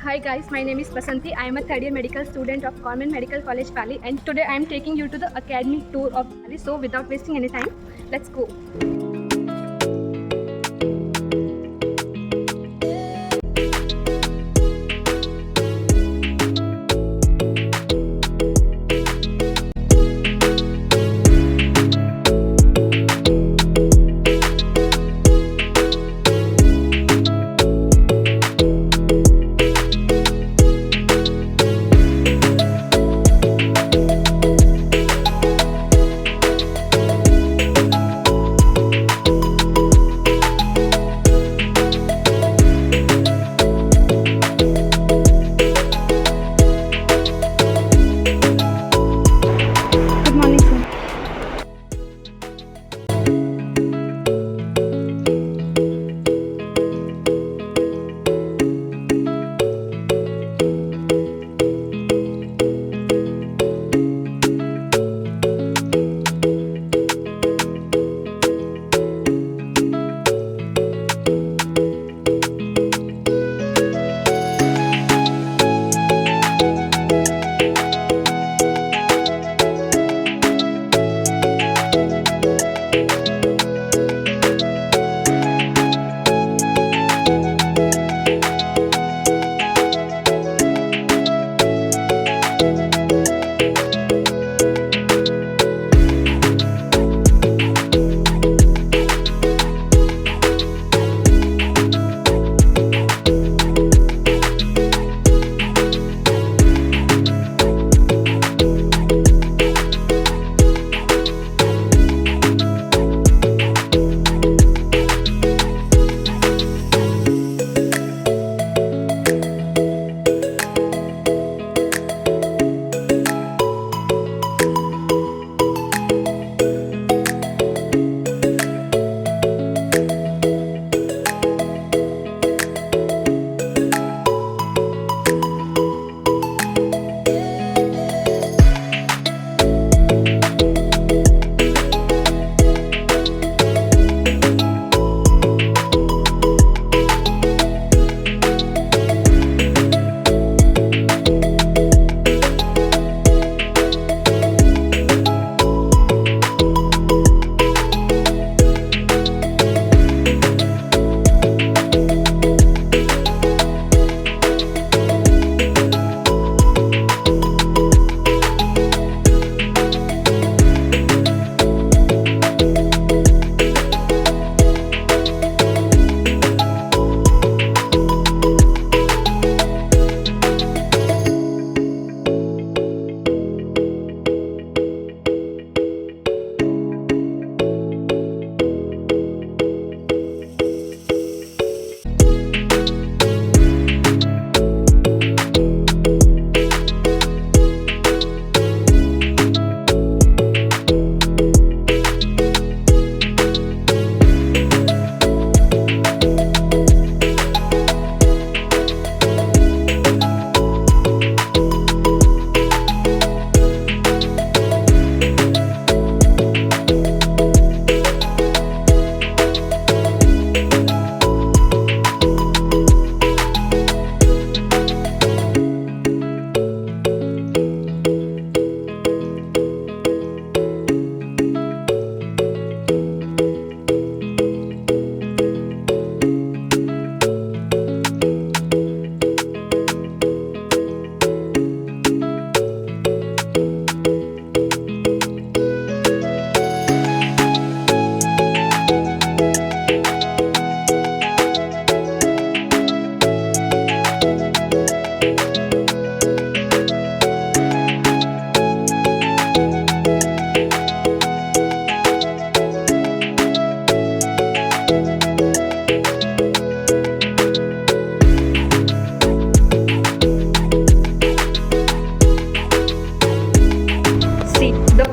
Hi guys, my name is Basanti. I am a third year medical student of Government Medical College Pali, and today I am taking you to the academic tour of Pali. So without wasting any time, let's go. Good morning, sir.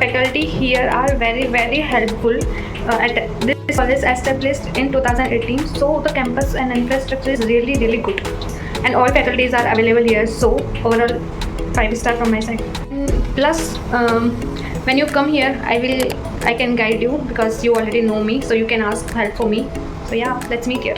Faculty here are very helpful at this college established in 2018, so the campus and infrastructure is really good, and all faculties are available here, so overall 5-star from my side. Plus when you come here I can guide you because you already know me, so you can ask help for me. So yeah, let's meet here.